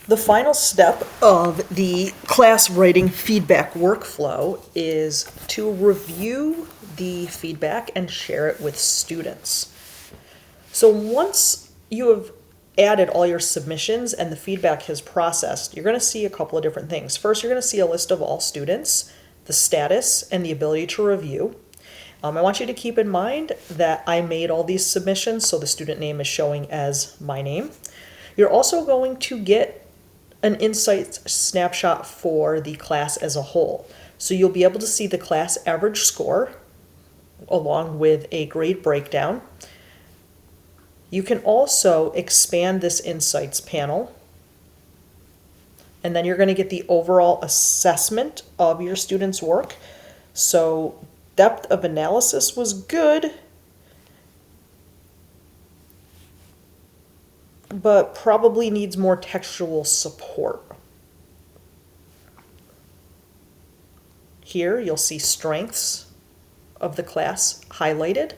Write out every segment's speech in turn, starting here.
The final step of the class writing feedback workflow is to review the feedback and share it with students. So once you have added all your submissions and the feedback has processed, you're going to see a couple of different things. First, you're going to see a list of all students, the status, and the ability to review. I want you to keep in mind that I made all these submissions, so the student name is showing as my name. You're also going to get an insight snapshot for the class as a whole. So you'll be able to see the class average score along with a grade breakdown. You can also expand this insights panel, and then you're going to get the overall assessment of your students' work. So depth of analysis was good, but probably needs more textual support. Here you'll see strengths of the class highlighted.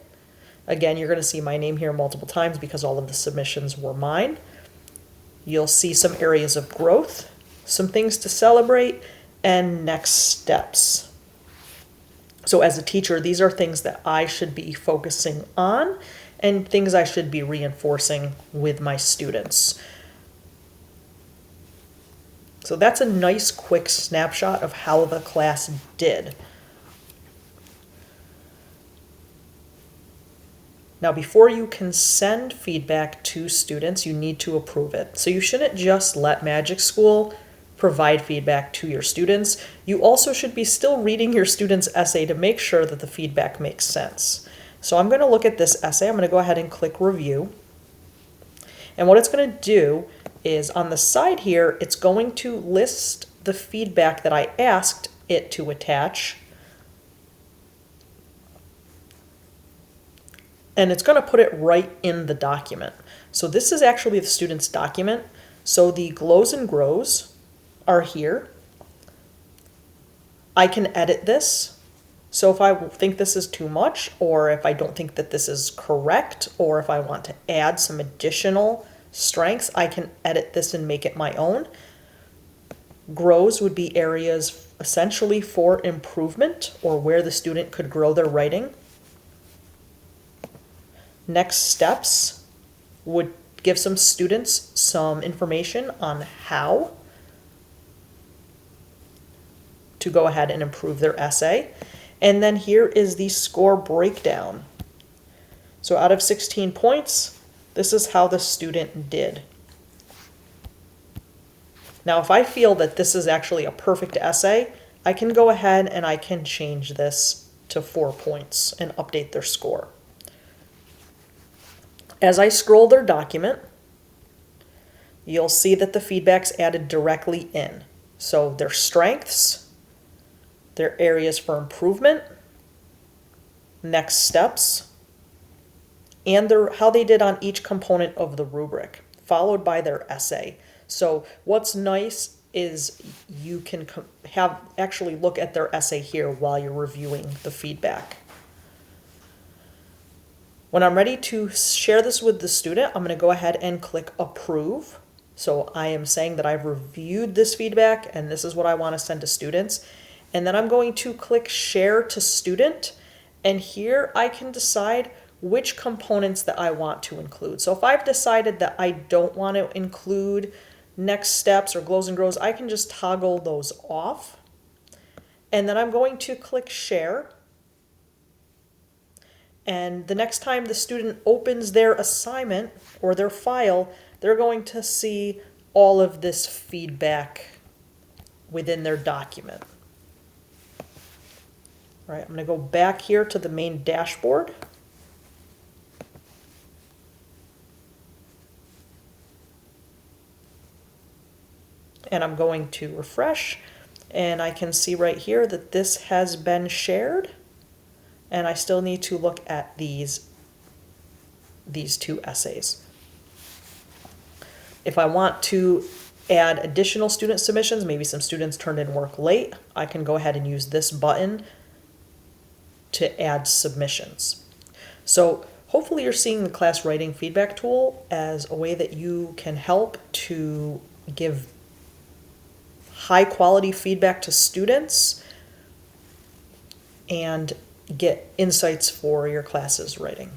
Again, you're going to see my name here multiple times because all of the submissions were mine. You'll see some areas of growth, some things to celebrate, and next steps. So as a teacher, these are things that I should be focusing on and things I should be reinforcing with my students. So that's a nice quick snapshot of how the class did. Now, before you can send feedback to students, you need to approve it. So you shouldn't just let Magic School provide feedback to your students. You also should be still reading your student's essay to make sure that the feedback makes sense. So I'm going to look at this essay. I'm going to go ahead and click review. And what it's going to do is on the side here, it's going to list the feedback that I asked it to attach. And it's going to put it right in the document. So this is actually the student's document. So the glows and grows are here. I can edit this. So if I think this is too much, or if I don't think that this is correct, or if I want to add some additional strengths, I can edit this and make it my own. Grows would be areas essentially for improvement or where the student could grow their writing. Next steps would give some students some information on how to go ahead and improve their essay. And then here is the score breakdown. So out of 16 points, this is how the student did. Now, if I feel that this is actually a perfect essay, I can go ahead and I can change this to 4 points and update their score. As I scroll their document, you'll see that the feedback's added directly in. So their strengths, their areas for improvement, next steps, and how they did on each component of the rubric, followed by their essay. So what's nice is you can actually look at their essay here while you're reviewing the feedback. When I'm ready to share this with the student, I'm going to go ahead and click approve. So I am saying that I've reviewed this feedback and this is what I want to send to students. And then I'm going to click share to student. And here I can decide which components that I want to include. So if I've decided that I don't want to include next steps or glows and grows, I can just toggle those off. And then I'm going to click share. And the next time the student opens their assignment or their file, they're going to see all of this feedback within their document. All right, I'm going to go back here to the main dashboard. And I'm going to refresh, and I can see right here that this has been shared. And I still need to look at these two essays. If I want to add additional student submissions, maybe some students turned in work late, I can go ahead and use this button to add submissions. So hopefully you're seeing the class writing feedback tool as a way that you can help to give high quality feedback to students and get insights for your class's writing.